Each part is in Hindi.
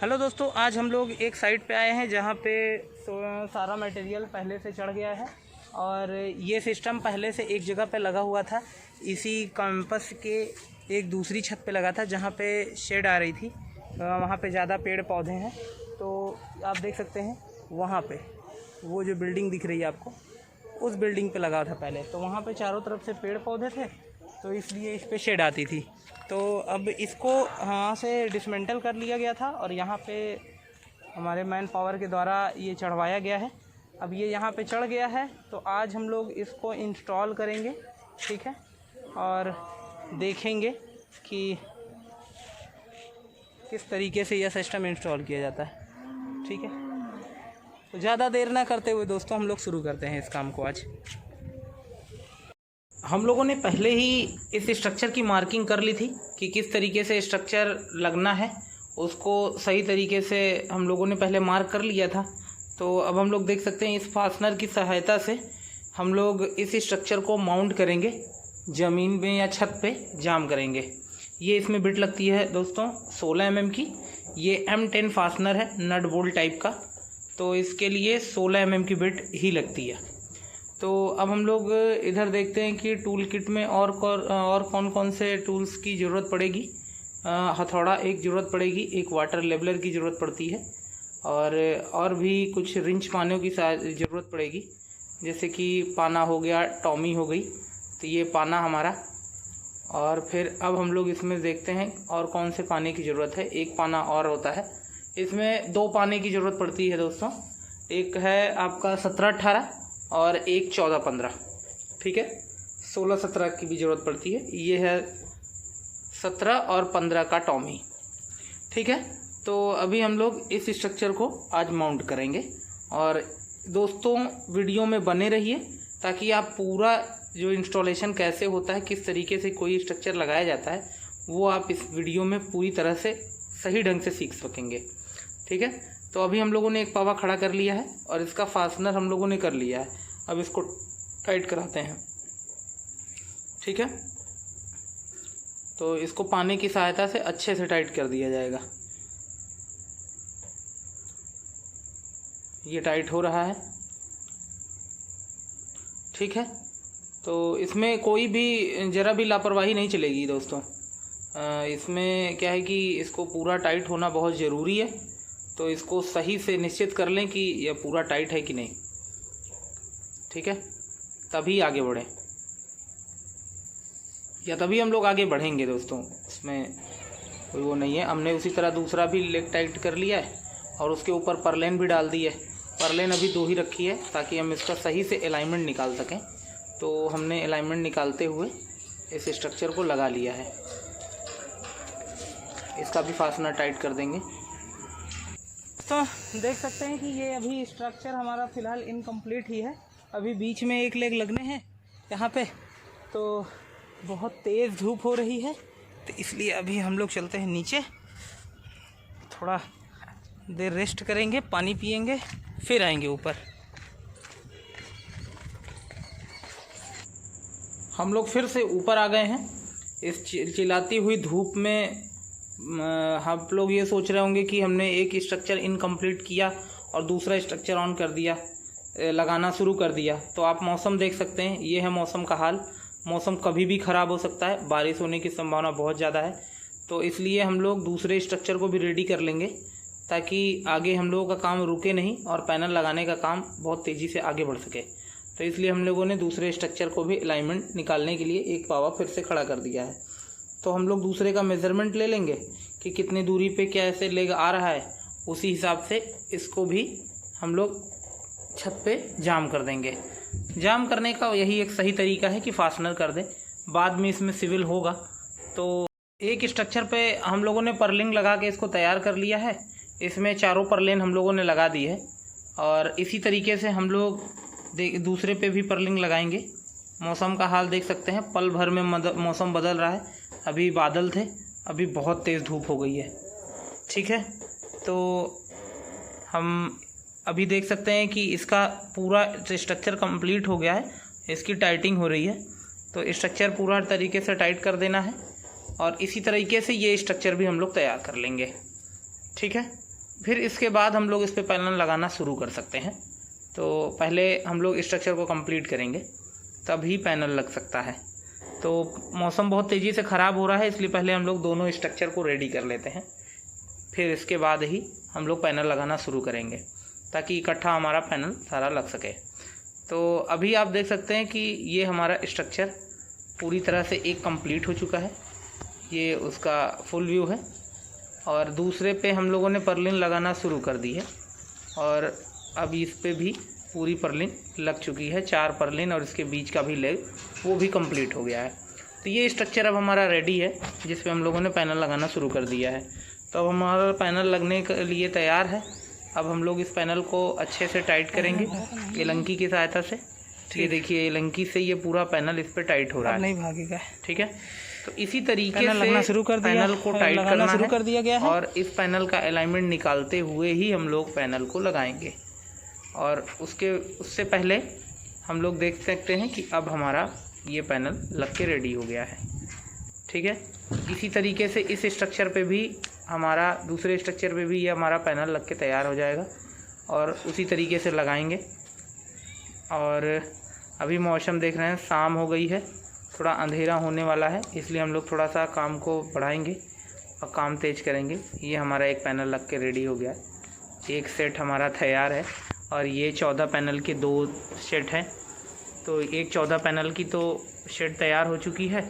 हेलो दोस्तों, आज हम लोग एक साइट पे आए हैं जहाँ पे सारा मटेरियल पहले से चढ़ गया है और ये सिस्टम पहले से एक जगह पे लगा हुआ था। इसी कैंपस के एक दूसरी छत पे लगा था जहाँ पे शेड आ रही थी। वहाँ पे ज़्यादा पेड़ पौधे हैं, तो आप देख सकते हैं वहाँ पे वो जो बिल्डिंग दिख रही है आपको, उस बिल्डिंग पे लगा था पहले। तो वहाँ पे चारों तरफ से पेड़ पौधे थे, तो इसलिए इस पे शेड आती थी। तो अब इसको यहाँ से डिसमेंटल कर लिया गया था और यहाँ पे हमारे मैन पावर के द्वारा ये चढ़वाया गया है। अब ये यहाँ पे चढ़ गया है, तो आज हम लोग इसको इंस्टॉल करेंगे, ठीक है, और देखेंगे कि किस तरीके से यह सिस्टम इंस्टॉल किया जाता है, ठीक है। तो ज़्यादा देर ना करते हुए दोस्तों हम लोग शुरू करते हैं इस काम को। आज हम लोगों ने पहले ही इस स्ट्रक्चर की मार्किंग कर ली थी कि किस तरीके से स्ट्रक्चर लगना है, उसको सही तरीके से हम लोगों ने पहले मार्क कर लिया था। तो अब हम लोग देख सकते हैं इस फास्टनर की सहायता से हम लोग इस स्ट्रक्चर को माउंट करेंगे, ज़मीन में या छत पे जाम करेंगे। ये इसमें बिट लगती है दोस्तों 16 mm की। ये M10 फास्टनर है, नट बोल्ट टाइप का, तो इसके लिए 16 mm की बिट ही लगती है। तो अब हम लोग इधर देखते हैं कि टूल किट में और कौन कौन से टूल्स की ज़रूरत पड़ेगी। हथौड़ा एक ज़रूरत पड़ेगी, एक वाटर लेवलर की ज़रूरत पड़ती है, और भी कुछ रिंच पानों की ज़रूरत पड़ेगी, जैसे कि पाना हो गया, टॉमी हो गई, तो ये पाना हमारा। और फिर अब हम लोग इसमें देखते हैं और कौन से पाने की ज़रूरत है। एक पाना और होता है, इसमें 2 पाने की ज़रूरत पड़ती है दोस्तों। एक है आपका 17-18 और एक 14-15, ठीक है। 16-17 की भी ज़रूरत पड़ती है। ये है 17 और 15 का टॉमी, ठीक है। तो अभी हम लोग इस स्ट्रक्चर को आज माउंट करेंगे। और दोस्तों वीडियो में बने रहिए ताकि आप पूरा जो इंस्टॉलेशन कैसे होता है, किस तरीके से कोई स्ट्रक्चर लगाया जाता है, वो आप इस वीडियो में पूरी तरह से सही ढंग से सीख सकेंगे, ठीक है। तो अभी हम लोगों ने एक पावा खड़ा कर लिया है और इसका फास्टनर हम लोगों ने कर लिया है। अब इसको टाइट कराते हैं, ठीक है। तो इसको पानी की सहायता से अच्छे से टाइट कर दिया जाएगा। ये टाइट हो रहा है, ठीक है। तो इसमें कोई भी ज़रा भी लापरवाही नहीं चलेगी दोस्तों। इसमें क्या है कि इसको पूरा टाइट होना बहुत ज़रूरी है। तो इसको सही से निश्चित कर लें कि यह पूरा टाइट है कि नहीं, ठीक है, तभी आगे बढ़ें, या तभी हम लोग आगे बढ़ेंगे दोस्तों। इसमें कोई वो नहीं है। हमने उसी तरह दूसरा भी लेग टाइट कर लिया है और उसके ऊपर परलेन भी डाल दी है। परलेन अभी 2 ही रखी है ताकि हम इसका सही से अलाइनमेंट निकाल सकें। तो हमने अलाइनमेंट निकालते हुए इस स्ट्रक्चर को लगा लिया है। इसका भी फास्टनर टाइट कर देंगे। तो देख सकते हैं कि ये अभी स्ट्रक्चर हमारा फ़िलहाल इनकम्प्लीट ही है। अभी बीच में एक लेग लगने हैं यहाँ पे, तो बहुत तेज़ धूप हो रही है, तो इसलिए अभी हम लोग चलते हैं नीचे, थोड़ा देर रेस्ट करेंगे, पानी पिएंगे, फिर आएंगे ऊपर। हम लोग फिर से ऊपर आ गए हैं। इस चिल्लाती हुई धूप में हम लोग ये सोच रहे होंगे कि हमने एक स्ट्रक्चर इनकम्प्लीट किया और दूसरा स्ट्रक्चर ऑन कर दिया, लगाना शुरू कर दिया। तो आप मौसम देख सकते हैं, ये है मौसम का हाल। मौसम कभी भी ख़राब हो सकता है, बारिश होने की संभावना बहुत ज़्यादा है। तो इसलिए हम लोग दूसरे स्ट्रक्चर को भी रेडी कर लेंगे ताकि आगे हम लोगों का काम रुके नहीं और पैनल लगाने का काम बहुत तेज़ी से आगे बढ़ सके। तो इसलिए हम लोगों ने दूसरे स्ट्रक्चर को भी अलाइनमेंट निकालने के लिए एक पावा फिर से खड़ा कर दिया है। तो हम लोग दूसरे का मेज़रमेंट ले लेंगे कि कितनी दूरी पे कैसे लेग आ रहा है, उसी हिसाब से इसको भी हम लोग छत पे जाम कर देंगे। जाम करने का यही एक सही तरीका है कि फास्टनर कर दें, बाद में इसमें सिविल होगा। तो एक स्ट्रक्चर पे हम लोगों ने परलिंग लगा के इसको तैयार कर लिया है। इसमें चारों परलेन हम लोगों ने लगा दी है और इसी तरीके से हम लोग दूसरे पे भी परलिंग लगाएंगे। मौसम का हाल देख सकते हैं, पल भर में मौसम बदल रहा है। अभी बादल थे, अभी बहुत तेज़ धूप हो गई है, ठीक है। तो हम अभी देख सकते हैं कि इसका पूरा स्ट्रक्चर कंप्लीट हो गया है, इसकी टाइटिंग हो रही है। तो स्ट्रक्चर पूरा तरीके से टाइट कर देना है और इसी तरीके से ये स्ट्रक्चर भी हम लोग तैयार कर लेंगे, ठीक है। फिर इसके बाद हम लोग इस पर पैनल लगाना शुरू कर सकते हैं। तो पहले हम लोग स्ट्रक्चर को कंप्लीट करेंगे, तभी पैनल लग सकता है। तो मौसम बहुत तेज़ी से ख़राब हो रहा है, इसलिए पहले हम लोग दोनों स्ट्रक्चर को रेडी कर लेते हैं, फिर इसके बाद ही हम लोग पैनल लगाना शुरू करेंगे, ताकि इकट्ठा हमारा पैनल सारा लग सके। तो अभी आप देख सकते हैं कि ये हमारा स्ट्रक्चर पूरी तरह से एक कंप्लीट हो चुका है। ये उसका फुल व्यू है और दूसरे पे हम लोगों ने पर्लिन लगाना शुरू कर दी है और अब इस पे भी पूरी पर्लिन लग चुकी है। 4 पर्लिन और इसके बीच का भी लेग वो भी कंप्लीट हो गया है। तो ये स्ट्रक्चर अब हमारा रेडी है, जिस पे हम लोगों ने पैनल लगाना शुरू कर दिया है। तो अब हमारा पैनल लगने के लिए तैयार है। अब हम लोग इस पैनल को अच्छे से टाइट करेंगे एलंकी की सहायता से। ये देखिए एलंकी से ये पूरा पैनल इस पे टाइट हो रहा है, नहीं भागेगा। ठीक है। तो इसी तरीके से लगना शुरू कर दिया, पैनल को टाइट करना शुरू कर दिया गया है और इस पैनल का अलाइनमेंट निकालते हुए ही हम लोग पैनल को लगाएंगे। और उससे पहले हम लोग देख सकते हैं कि अब हमारा ये पैनल लग के रेडी हो गया है, ठीक है। इसी तरीके से इस स्ट्रक्चर पे भी हमारा, दूसरे स्ट्रक्चर पे भी ये हमारा पैनल लग के तैयार हो जाएगा और उसी तरीके से लगाएंगे। और अभी मौसम देख रहे हैं, शाम हो गई है, थोड़ा अंधेरा होने वाला है, इसलिए हम लोग थोड़ा सा काम को बढ़ाएंगे और काम तेज़ करेंगे। ये हमारा एक पैनल लग के रेडी हो गया है, एक सेट हमारा तैयार है और ये 14 पैनल के 2 सेट हैं। तो एक 14 पैनल की तो सेट तैयार हो चुकी है,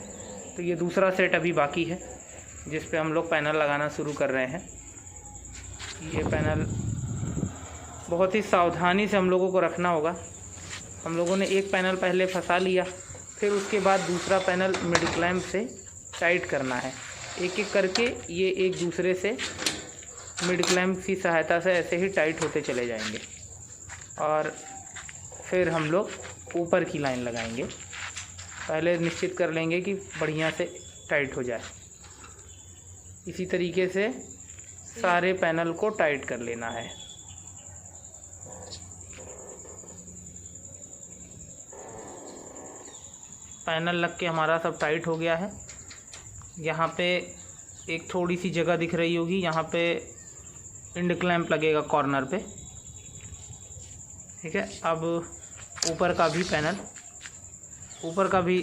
तो ये दूसरा सेट अभी बाकी है, जिस पे हम लोग पैनल लगाना शुरू कर रहे हैं। ये पैनल बहुत ही सावधानी से हम लोगों को रखना होगा। हम लोगों ने एक पैनल पहले फंसा लिया, फिर उसके बाद दूसरा पैनल मिड क्लैंप से टाइट करना है। एक एक करके ये एक दूसरे से मिड क्लैंप की सहायता से ऐसे ही टाइट होते चले जाएंगे और फिर हम लोग ऊपर की लाइन लगाएंगे। पहले निश्चित कर लेंगे कि बढ़िया से टाइट हो जाए। इसी तरीके से सारे पैनल को टाइट कर लेना है। पैनल लग के हमारा सब टाइट हो गया है। यहाँ पे एक थोड़ी सी जगह दिख रही होगी, यहाँ पे इंड क्लैंप लगेगा कॉर्नर पे, ठीक है। अब ऊपर का भी पैनल, ऊपर का भी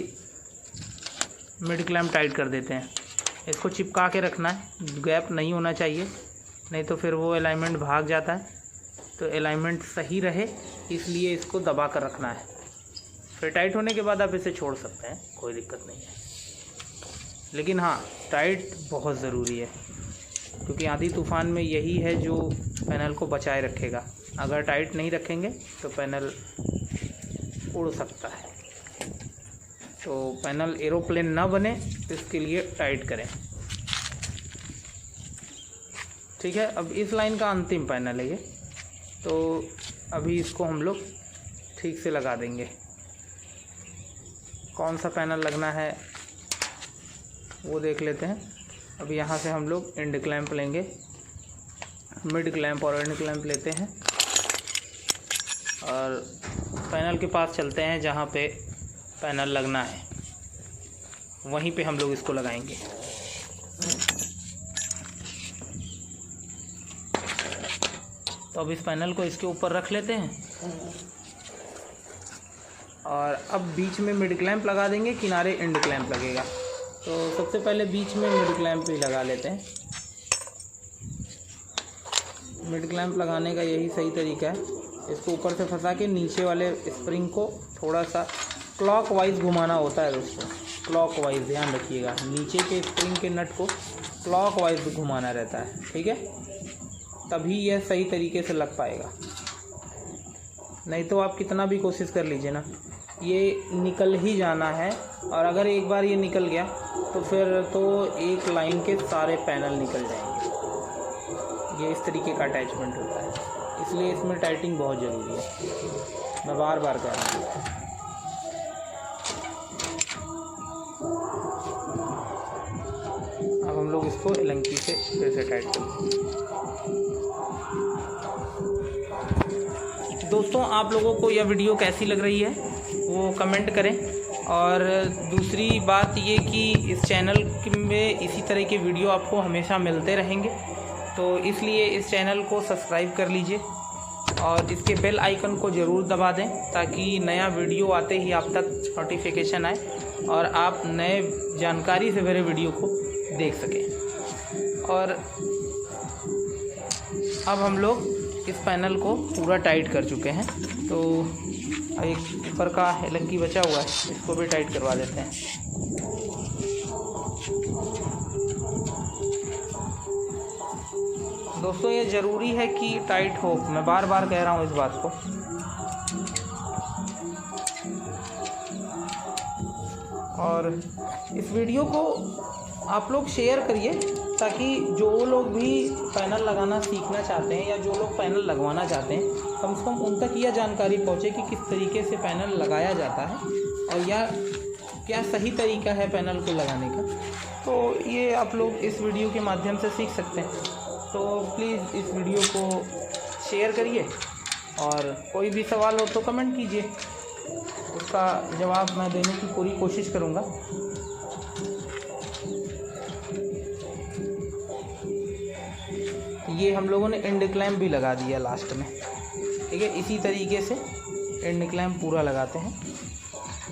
मिड क्लैंप टाइट कर देते हैं। इसको चिपका के रखना है, गैप नहीं होना चाहिए, नहीं तो फिर वो अलाइनमेंट भाग जाता है। तो अलाइनमेंट सही रहे इसलिए इसको दबा कर रखना है। फिर टाइट होने के बाद आप इसे छोड़ सकते हैं, कोई दिक्कत नहीं है। लेकिन हाँ, टाइट बहुत ज़रूरी है, क्योंकि आंधी तूफान में यही है जो पैनल को बचाए रखेगा। अगर टाइट नहीं रखेंगे तो पैनल उड़ सकता है। तो पैनल एरोप्लेन ना बने इसके लिए टाइट करें, ठीक है। अब इस लाइन का अंतिम पैनल है ये, तो अभी इसको हम लोग ठीक से लगा देंगे। कौन सा पैनल लगना है वो देख लेते हैं। अब यहाँ से हम लोग एंड क्लैंप लेंगे, मिड क्लैंप और एंड क्लैंप लेते हैं और पैनल के पास चलते हैं जहाँ पे पैनल लगना है, वहीं पे हम लोग इसको लगाएंगे। तो अब इस पैनल को इसके ऊपर रख लेते हैं और अब बीच में मिड क्लैंप लगा देंगे, किनारे एंड क्लैंप लगेगा। तो सबसे पहले बीच में मिड क्लैंप ही लगा लेते हैं। मिड क्लैंप लगाने का यही सही तरीका है। इसको ऊपर से फंसा के नीचे वाले स्प्रिंग को थोड़ा सा क्लॉकवाइज घुमाना होता है दोस्तों, क्लॉकवाइज, ध्यान रखिएगा। नीचे के स्प्रिंग के नट को क्लॉकवाइज घुमाना रहता है, ठीक है, तभी यह सही तरीके से लग पाएगा। नहीं तो आप कितना भी कोशिश कर लीजिए ना, ये निकल ही जाना है। और अगर एक बार ये निकल गया तो फिर तो एक लाइन के सारे पैनल निकल जाएंगे। ये इस तरीके का अटैचमेंट होता है, इसलिए इसमें टाइटिंग बहुत ज़रूरी है। मैं बार बार कह रहा हूँ। अब हम लोग इसको एलंकी से फिर से टाइट करेंगे। दोस्तों, आप लोगों को यह वीडियो कैसी लग रही है वो कमेंट करें। और दूसरी बात ये कि इस चैनल में इसी तरह के वीडियो आपको हमेशा मिलते रहेंगे। तो इसलिए इस चैनल को सब्सक्राइब कर लीजिए और इसके बेल आइकन को ज़रूर दबा दें ताकि नया वीडियो आते ही आप तक नोटिफिकेशन आए और आप नए जानकारी से भरे वीडियो को देख सकें। और अब हम लोग इस पैनल को पूरा टाइट कर चुके हैं, तो एक ऊपर का एलंकी बचा हुआ है, इसको भी टाइट करवा देते हैं। दोस्तों ये ज़रूरी है कि टाइट हो, मैं बार बार कह रहा हूँ इस बात को। और इस वीडियो को आप लोग शेयर करिए ताकि जो लोग भी पैनल लगाना सीखना चाहते हैं या जो लोग पैनल लगवाना चाहते हैं, कम से कम उन तक यह जानकारी पहुँचे कि किस तरीके से पैनल लगाया जाता है और या क्या सही तरीका है पैनल को लगाने का। तो ये आप लोग इस वीडियो के माध्यम से सीख सकते हैं। तो प्लीज़ इस वीडियो को शेयर करिए और कोई भी सवाल हो तो कमेंट कीजिए, उसका जवाब मैं देने की पूरी कोशिश करूँगा। ये हम लोगों ने एंड क्लैम्प भी लगा दिया लास्ट में, ठीक है। इसी तरीके से एंड क्लैम्प पूरा लगाते हैं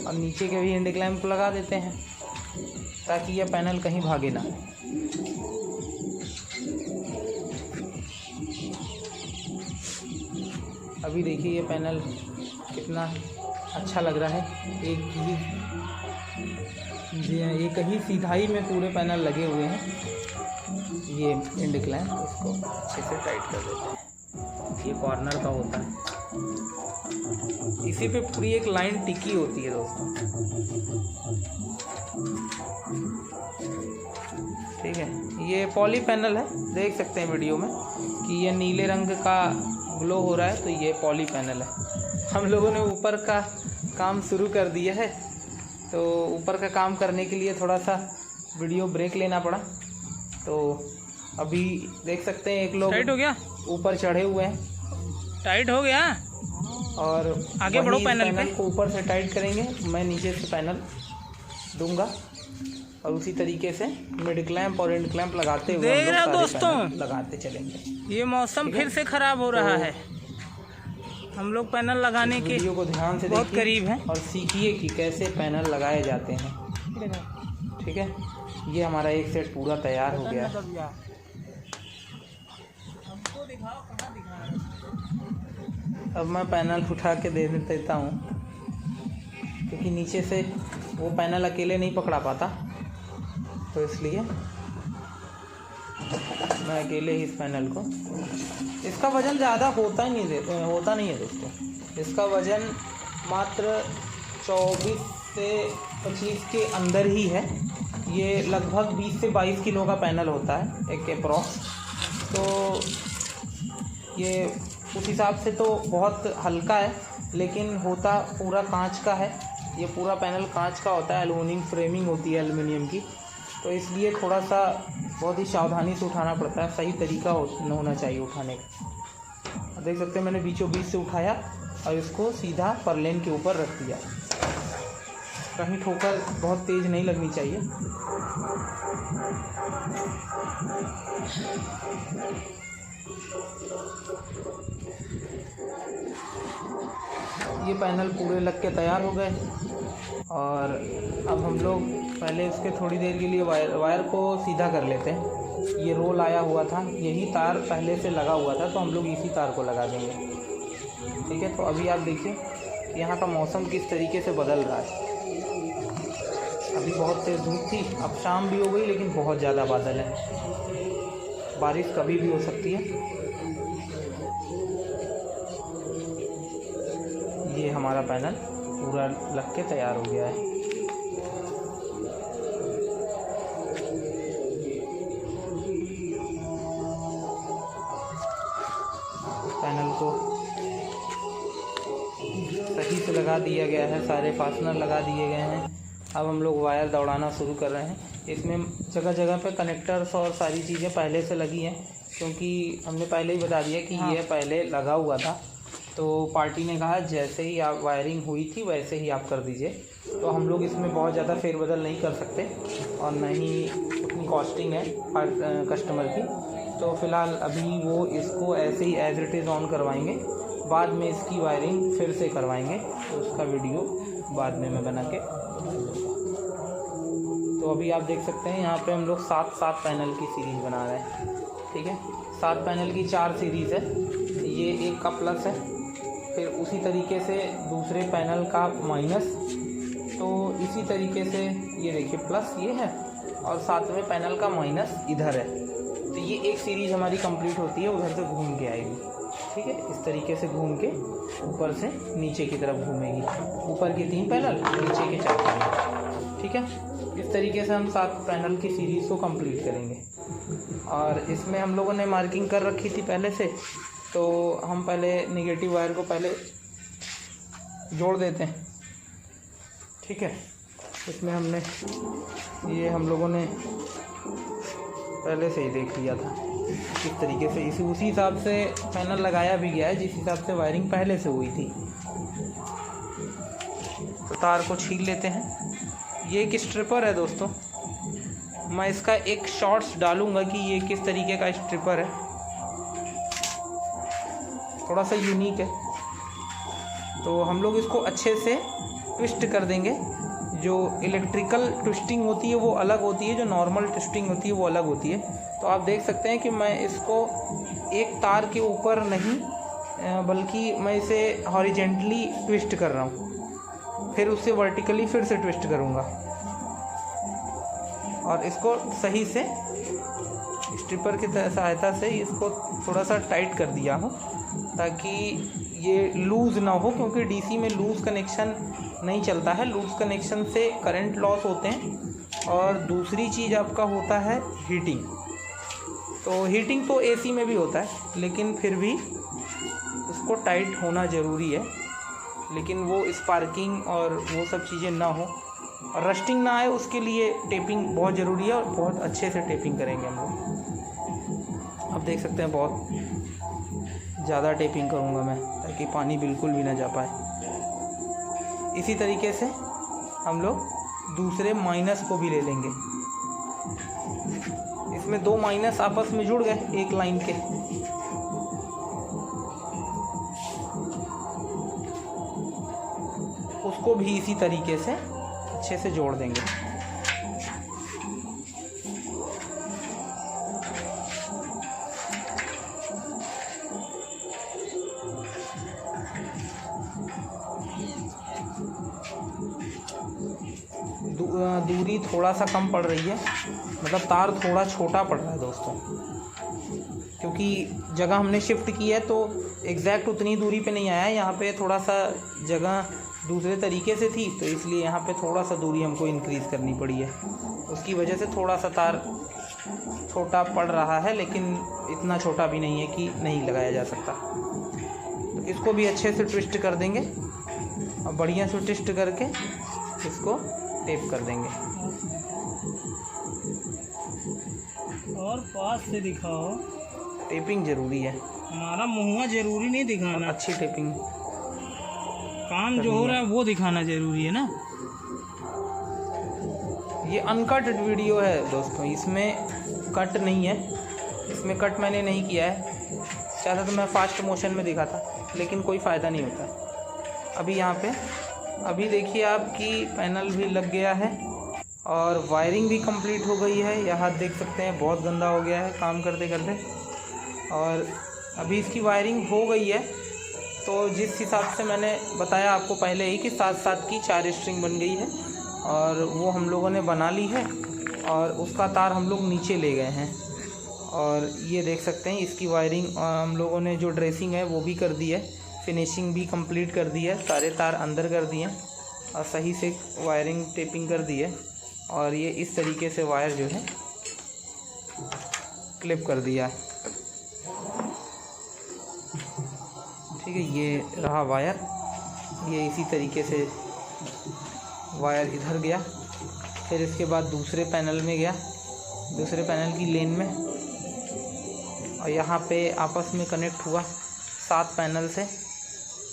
और नीचे के भी एंड क्लैम्प लगा देते हैं ताकि यह पैनल कहीं भागे ना। अभी देखिए ये पैनल कितना अच्छा लग रहा है। एक ही सीधाई में पूरे पैनल लगे हुए हैं। ये एंड क्लैम्प, इसको अच्छे से टाइट कर देते हैं। ये कॉर्नर का होता है, इसी पे पूरी एक लाइन टिकी होती है दोस्तों, ठीक है। ये पॉली पैनल है, देख सकते हैं वीडियो में कि ये नीले रंग का ग्लो हो रहा है, तो ये पॉली पैनल है। हम लोगों ने ऊपर का काम शुरू कर दिया है, तो ऊपर का काम करने के लिए थोड़ा सा वीडियो ब्रेक लेना पड़ा। तो अभी देख सकते हैं एक लोग टाइट हो गया, ऊपर चढ़े हुए हैं, टाइट हो गया। और आगे बढ़ो, पैनल को ऊपर से टाइट करेंगे, मैं नीचे से पैनल दूंगा और उसी तरीके से मिड क्लैम्प और एंड क्लैम्प लगाते हुए देख रहे हो दोस्तों, लगाते चलेंगे। ये मौसम फिर से ख़राब हो रहा है। हम लोग पैनल लगाने के वीडियो को ध्यान से बहुत करीब हैं और सीखिए कि कैसे पैनल लगाए जाते हैं, ठीक है। ये हमारा एक सेट पूरा तैयार हो गया। अब मैं पैनल उठा के दे देता हूँ क्योंकि नीचे से वो पैनल अकेले नहीं पकड़ा पाता, तो इसलिए मैं अकेले ही इस पैनल को, इसका वज़न ज़्यादा होता नहीं है दोस्तों। इसका वज़न मात्र 24 से 25 के अंदर ही है। ये लगभग 20 से 22 किलो का पैनल होता है एक अप्रॉक्स। तो ये उस हिसाब से तो बहुत हल्का है, लेकिन होता पूरा कांच का है। ये पूरा पैनल कांच का होता है, एल्युमिनियम फ्रेमिंग होती है एल्युमिनियम की, तो इसलिए थोड़ा सा बहुत ही सावधानी से उठाना पड़ता है। सही तरीका होना चाहिए उठाने का। देख सकते हैं मैंने बीचों बीच से उठाया और इसको सीधा परलेन के ऊपर रख दिया। कहीं ठोकर बहुत तेज़ नहीं लगनी चाहिए। ये पैनल पूरे लग के तैयार हो गए और अब हम लोग पहले इसके थोड़ी देर के लिए वायर को सीधा कर लेते हैं। ये रोल आया हुआ था, यही तार पहले से लगा हुआ था, तो हम लोग इसी तार को लगा देंगे, ठीक है। तो अभी आप देखिए यहाँ का मौसम किस तरीके से बदल रहा है। अभी बहुत तेज़ धूप थी, अब शाम भी हो गई, लेकिन बहुत ज़्यादा बादल है, बारिश कभी भी हो सकती है। ये हमारा पैनल पूरा लग के तैयार हो गया है। पैनल को सही से लगा दिया गया है, सारे फास्टनर लगा दिए गए हैं। अब हम लोग वायर दौड़ाना शुरू कर रहे हैं। इसमें जगह जगह पे कनेक्टर्स और सारी चीज़ें पहले से लगी हैं, क्योंकि हमने पहले ही बता दिया कि ये पहले लगा हुआ था। तो पार्टी ने कहा जैसे ही आप वायरिंग हुई थी वैसे ही आप कर दीजिए। तो हम लोग इसमें बहुत ज़्यादा फेरबदल नहीं कर सकते और न ही उतनी कॉस्टिंग है कस्टमर की, तो फ़िलहाल अभी वो इसको ऐसे ही एज इट इज़ ऑन करवाएंगे, बाद में इसकी वायरिंग फिर से करवाएंगे, तो उसका वीडियो बाद में मैं बना के। तो अभी आप देख सकते हैं यहाँ पे हम लोग 7 पैनल की सीरीज़ बना रहे हैं, ठीक है। 7 पैनल की 4 सीरीज़ है, ये एक का प्लस है, फिर उसी तरीके से दूसरे पैनल का माइनस, तो इसी तरीके से ये देखिए प्लस ये है और 7वें पैनल का माइनस इधर है। तो ये एक सीरीज़ हमारी कंप्लीट होती है, उधर से घूम के आएगी, ठीक है। इस तरीके से घूम के ऊपर से नीचे की तरफ घूमेगी, ऊपर के 3 पैनल, नीचे के 4 पैनल, ठीक है। इस तरीके से हम 7 पैनल की सीरीज़ को कंप्लीट करेंगे। और इसमें हम लोगों ने मार्किंग कर रखी थी पहले से, तो हम पहले नेगेटिव वायर को पहले जोड़ देते हैं, ठीक है। इसमें हमने ये हम लोगों ने पहले से ही देख लिया था किस तरीके से, उसी हिसाब से पैनल लगाया भी गया है जिस हिसाब से वायरिंग पहले से हुई थी। तो तार को छील लेते हैं। ये एक स्ट्रिपर है दोस्तों, मैं इसका एक शॉर्ट्स डालूंगा कि ये किस तरीके का स्ट्रिपर है, थोड़ा सा यूनिक है। तो हम लोग इसको अच्छे से ट्विस्ट कर देंगे। जो इलेक्ट्रिकल ट्विस्टिंग होती है वो अलग होती है, जो नॉर्मल ट्विस्टिंग होती है वो अलग होती है। तो आप देख सकते हैं कि मैं इसको एक तार के ऊपर नहीं बल्कि मैं इसे हॉरिजेंटली ट्विस्ट कर रहा हूँ, फिर उससे वर्टिकली फिर से ट्विस्ट करूँगा और इसको सही से स्ट्रिपर की सहायता से इसको थोड़ा सा टाइट कर दिया हो ताकि ये लूज़ ना हो, क्योंकि डीसी में लूज़ कनेक्शन नहीं चलता है। लूज़ कनेक्शन से करंट लॉस होते हैं। और दूसरी चीज़ आपका होता है हीटिंग। तो हीटिंग तो एसी में भी होता है, लेकिन फिर भी उसको टाइट होना ज़रूरी है, लेकिन वो स्पार्किंग और वो सब चीज़ें ना हो और रस्टिंग ना आए, उसके लिए टेपिंग बहुत ज़रूरी है और बहुत अच्छे से टेपिंग करेंगे हम लोग। अब देख सकते हैं बहुत ज़्यादा टेपिंग करूँगा मैं ताकि पानी बिल्कुल भी ना जा पाए। इसी तरीके से हम लोग दूसरे माइनस को भी ले लेंगे। इसमें 2 माइनस आपस में जुड़ गए एक लाइन के, उसको भी इसी तरीके से अच्छे से जोड़ देंगे। दूरी थोड़ा सा कम पड़ रही है, मतलब तार थोड़ा छोटा पड़ रहा है दोस्तों, क्योंकि जगह हमने शिफ्ट की है तो एग्जैक्ट उतनी दूरी पे नहीं आया है। यहाँ पे थोड़ा सा जगह दूसरे तरीके से थी, तो इसलिए यहाँ पे थोड़ा सा दूरी हमको इंक्रीज़ करनी पड़ी है। उसकी वजह से थोड़ा सा तार छोटा पड़ रहा है, लेकिन इतना छोटा भी नहीं है कि नहीं लगाया जा सकता। तो इसको भी अच्छे से ट्विस्ट कर देंगे और बढ़िया से ट्विस्ट करके इसको टेप कर देंगे। और पास से दिखाओ, टेपिंग ज़रूरी है, हमारा मुँह ज़रूरी नहीं दिखाना, अच्छी टेपिंग काम जो हो रहा है वो दिखाना ज़रूरी है ना। ये अनकट वीडियो है दोस्तों, इसमें कट नहीं है, इसमें कट मैंने नहीं किया है। चाहता तो मैं फास्ट मोशन में दिखाता, लेकिन कोई फ़ायदा नहीं होता। अभी यहाँ पे अभी देखिए आपकी पैनल भी लग गया है और वायरिंग भी कंप्लीट हो गई है। यह हाथ देख सकते हैं बहुत गंदा हो गया है काम करते करते, और अभी इसकी वायरिंग हो गई है। तो जिस हिसाब से मैंने बताया आपको पहले ही कि 7-7 की 4 स्ट्रिंग बन गई है और वो हम लोगों ने बना ली है और उसका तार हम लोग नीचे ले गए हैं। और ये देख सकते हैं इसकी वायरिंग हम लोगों ने जो ड्रेसिंग है वो भी कर दी है, फिनिशिंग भी कंप्लीट कर दी है, सारे तार अंदर कर दिए और सही से वायरिंग टेपिंग कर दी है। और ये इस तरीके से वायर जो है क्लिप कर दिया है, ठीक है। ये रहा वायर, ये इसी तरीके से वायर इधर गया, फिर इसके बाद दूसरे पैनल में गया, दूसरे पैनल की लेन में, और यहाँ पे आपस में कनेक्ट हुआ 7 पैनल से।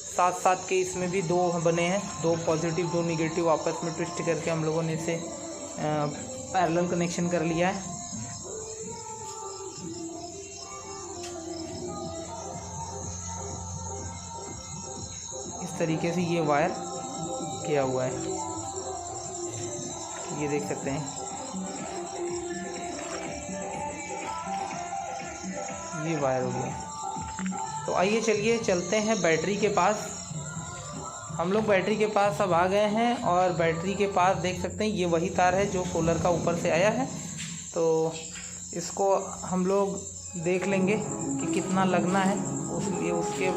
7-7 के इसमें भी 2 बने हैं, 2 पॉजिटिव 2 निगेटिव आपस में ट्विस्ट करके हम लोगों ने इसे पैरेलल कनेक्शन कर लिया है। तरीके से ये वायर किया हुआ है, ये देख सकते हैं। ये वायर हो गया। तो आइए चलिए चलते हैं बैटरी के पास। हम लोग बैटरी के पास अब आ गए हैं और बैटरी के पास देख सकते हैं ये वही तार है जो सोलर का ऊपर से आया है। तो इसको हम लोग देख लेंगे कि कितना लगना है, उसके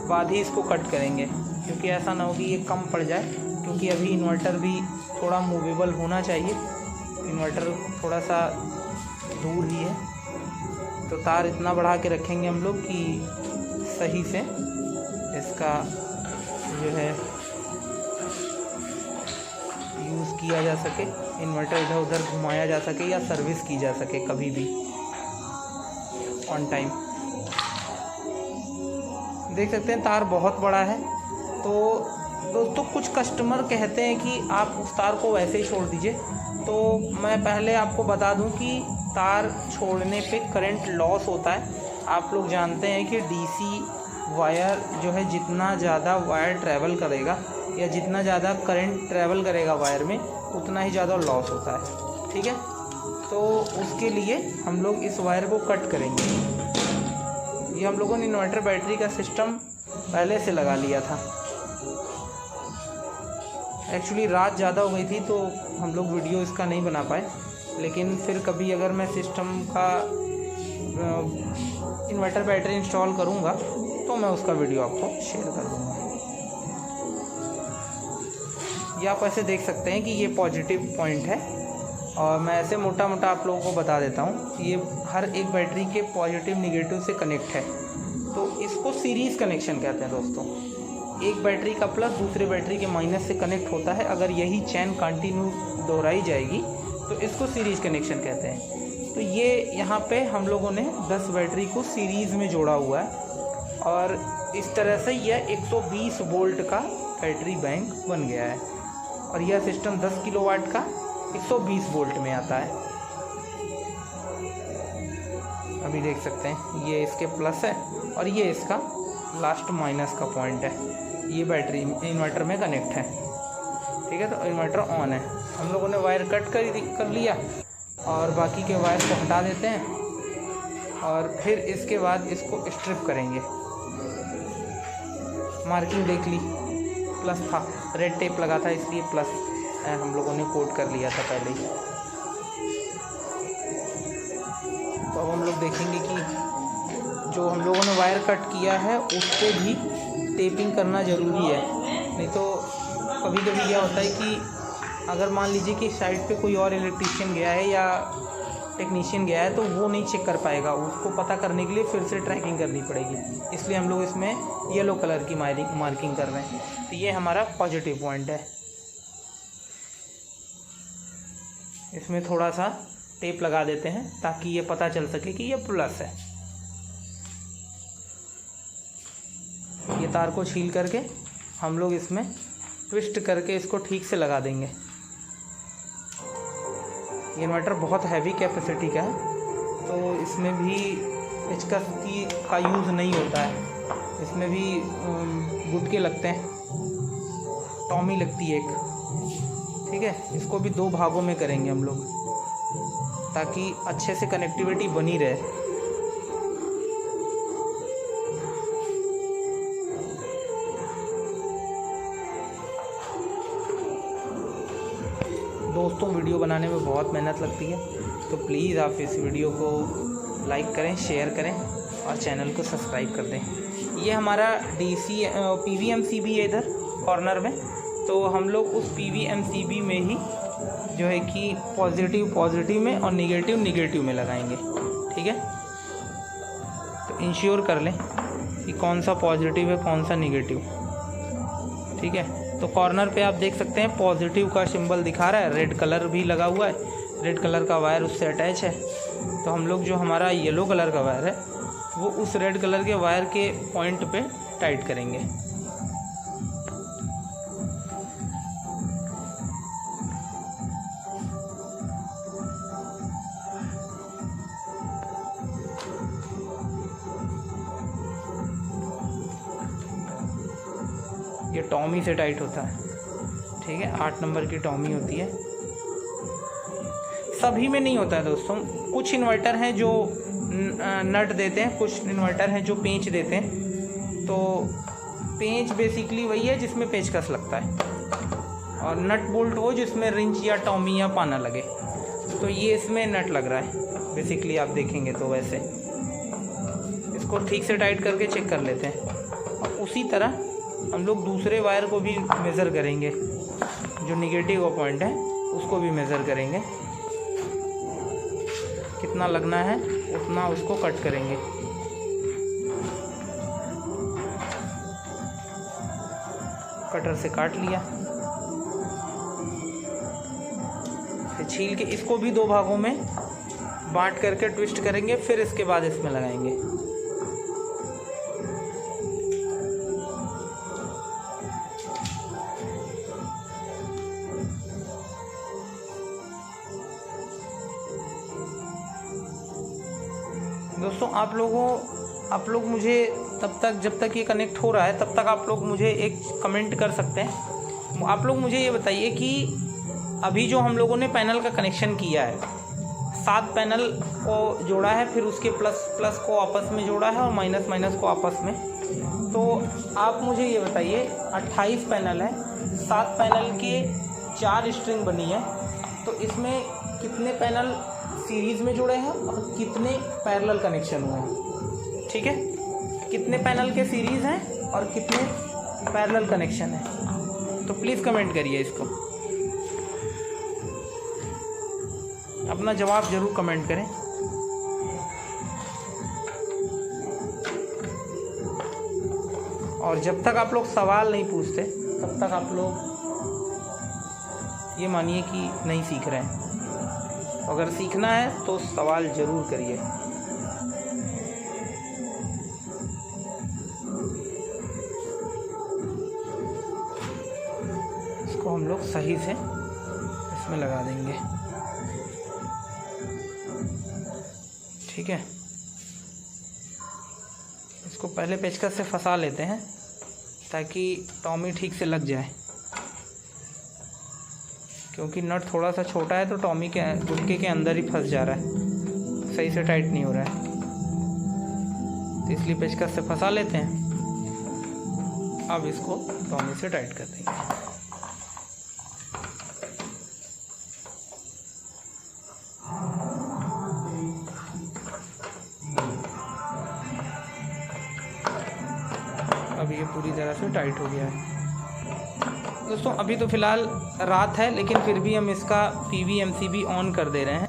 बाद ही इसको कट करेंगे, क्योंकि ऐसा ना हो कि ये कम पड़ जाए, क्योंकि अभी इन्वर्टर भी थोड़ा मूवेबल होना चाहिए। इन्वर्टर थोड़ा सा दूर ही है, तो तार इतना बढ़ा के रखेंगे हम लोग कि सही से इसका जो है यूज़ किया जा सके, इन्वर्टर इधर उधर घुमाया जा सके या सर्विस की जा सके कभी भी ऑन टाइम। देख सकते हैं तार बहुत बड़ा है। तो दोस्तों कुछ कस्टमर कहते हैं कि आप उस तार को वैसे ही छोड़ दीजिए, तो मैं पहले आपको बता दूं कि तार छोड़ने पे करंट लॉस होता है। आप लोग जानते हैं कि डीसी वायर जो है जितना ज़्यादा वायर ट्रैवल करेगा या जितना ज़्यादा करंट ट्रैवल करेगा वायर में, उतना ही ज़्यादा लॉस होता है। ठीक है, तो उसके लिए हम लोग इस वायर को कट करेंगे। ये हम लोगों ने इन्वर्टर बैटरी का सिस्टम पहले से लगा लिया था। एक्चुअली रात ज़्यादा हो गई थी तो हम लोग वीडियो इसका नहीं बना पाए, लेकिन फिर कभी अगर मैं सिस्टम का इन्वर्टर बैटरी इंस्टॉल करूँगा तो मैं उसका वीडियो आपको शेयर कर दूँगा। ये आप ऐसे देख सकते हैं कि ये पॉजिटिव पॉइंट है, और मैं ऐसे मोटा मोटा आप लोगों को बता देता हूँ। ये हर एक बैटरी के पॉजिटिव निगेटिव से कनेक्ट है, तो इसको सीरीज़ कनेक्शन कहते हैं दोस्तों। एक बैटरी का प्लस दूसरे बैटरी के माइनस से कनेक्ट होता है। अगर यही चैन कंटिन्यू दोहराई जाएगी तो इसको सीरीज़ कनेक्शन कहते हैं। तो ये यहाँ पे हम लोगों ने 10 बैटरी को सीरीज़ में जोड़ा हुआ है, और इस तरह से यह 120 वोल्ट का बैटरी बैंक बन गया है। और यह सिस्टम 10 किलोवाट का 120 वोल्ट में आता है। अभी देख सकते हैं ये इसके प्लस है और ये इसका लास्ट माइनस का पॉइंट है। ये बैटरी इन्वर्टर में कनेक्ट है। ठीक है, तो इन्वर्टर ऑन है। हम लोगों ने वायर कट कर लिया और बाकी के वायर को हटा देते हैं, और फिर इसके बाद इसको स्ट्रिप करेंगे। मार्किंग देख ली, प्लस था, रेड टेप लगा था इसलिए प्लस हम लोगों ने कोट कर लिया था पहले ही। तो अब हम लोग देखेंगे कि जो हम लोगों ने वायर कट किया है उस पर भी टेपिंग करना ज़रूरी है। नहीं तो कभी कभी क्या होता है कि अगर मान लीजिए कि साइड पे कोई और इलेक्ट्रीशियन गया है या टेक्नीशियन गया है तो वो नहीं चेक कर पाएगा, उसको पता करने के लिए फिर से ट्रैकिंग करनी पड़ेगी। इसलिए हम लोग इसमें येलो कलर की मार्किंग कर रहे हैं। तो ये हमारा पॉजिटिव पॉइंट है। इसमें थोड़ा सा टेप लगा देते हैं ताकि ये पता चल सके कि ये प्लस है। ये तार को छील करके हम लोग इसमें ट्विस्ट करके इसको ठीक से लगा देंगे। ये इन्वर्टर बहुत हैवी कैपेसिटी का है, तो इसमें भी पेचकस का यूज़ नहीं होता है। इसमें भी गुटके लगते हैं, टॉमी लगती है एक। ठीक है, इसको भी 2 भागों में करेंगे हम लोग ताकि अच्छे से कनेक्टिविटी बनी रहे। दोस्तों वीडियो बनाने में बहुत मेहनत लगती है, तो प्लीज़ आप इस वीडियो को लाइक करें, शेयर करें और चैनल को सब्सक्राइब कर दें। ये हमारा डीसी PVMCB है इधर कॉर्नर में, तो हम लोग उस PVMCB में ही जो है कि पॉजिटिव में और निगेटिव में लगाएंगे। ठीक है, तो इंश्योर कर लें कि कौन सा पॉजिटिव है कौन सा निगेटिव। ठीक है, तो कॉर्नर पे आप देख सकते हैं पॉजिटिव का सिंबल दिखा रहा है, रेड कलर भी लगा हुआ है, रेड कलर का वायर उससे अटैच है। तो हम लोग जो हमारा येलो कलर का वायर है वो उस रेड कलर के वायर के पॉइंट पे टाइट करेंगे। ये ये टॉमी से टाइट होता है, ठीक है। 8 नंबर की टॉमी होती है। सभी में नहीं होता है दोस्तों, कुछ इन्वर्टर हैं जो नट देते हैं, कुछ इन्वर्टर हैं जो पेंच देते हैं। तो पेंच बेसिकली वही है जिसमें पेचकस लगता है, और नट बोल्ट वो जिसमें रिंच या टॉमी या पाना लगे। तो ये इसमें नट लग रहा है बेसिकली, आप देखेंगे तो वैसे। इसको ठीक से टाइट करके चेक कर लेते हैं। और उसी तरह हम लोग दूसरे वायर को भी मेज़र करेंगे, जो निगेटिव पॉइंट है उसको भी मेज़र करेंगे। कितना लगना है उतना उसको कट करेंगे। कटर से काट लिया, फिर छील के इसको भी 2 भागों में बांट करके ट्विस्ट करेंगे, फिर इसके बाद इसमें लगाएंगे। दोस्तों आप लोग मुझे तब तक, जब तक ये कनेक्ट हो रहा है तब तक आप लोग मुझे एक कमेंट कर सकते हैं। आप लोग मुझे ये बताइए कि अभी जो हम लोगों ने पैनल का कनेक्शन किया है, 7 पैनल को जोड़ा है, फिर उसके प्लस को आपस में जोड़ा है और माइनस को आपस में। तो आप मुझे ये बताइए 28 पैनल है, 7 पैनल के 4 स्ट्रिंग बनी है, तो इसमें कितने पैनल सीरीज़ में जुड़े हैं और कितने पैरेलल कनेक्शन हुए हैं, ठीक है। कितने पैनल के सीरीज़ हैं और कितने पैरेलल कनेक्शन हैं, तो प्लीज़ कमेंट करिए इसको, अपना जवाब ज़रूर कमेंट करें। और जब तक आप लोग सवाल नहीं पूछते तब तक आप लोग ये मानिए कि नहीं सीख रहे हैं। अगर सीखना है तो सवाल ज़रूर करिए। इसको हम लोग सही से इसमें लगा देंगे, ठीक है। इसको पहले पेचकस से फंसा लेते हैं ताकि टॉमी ठीक से लग जाए, क्योंकि नट थोड़ा सा छोटा है तो टॉमी के गुटके के अंदर ही फंस जा रहा है, सही से टाइट नहीं हो रहा है। तो इसलिए पेचकस से फंसा लेते हैं। अब इसको टॉमी से टाइट कर देंगे। अब ये पूरी तरह से टाइट हो गया है। दोस्तों अभी तो फ़िलहाल रात है, लेकिन फिर भी हम इसका PV-MCB ऑन कर दे रहे हैं।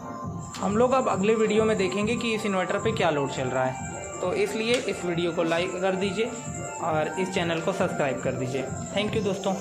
हम लोग अब अगले वीडियो में देखेंगे कि इस इन्वर्टर पे क्या लोड चल रहा है। तो इसलिए इस वीडियो को लाइक कर दीजिए और इस चैनल को सब्सक्राइब कर दीजिए। थैंक यू दोस्तों।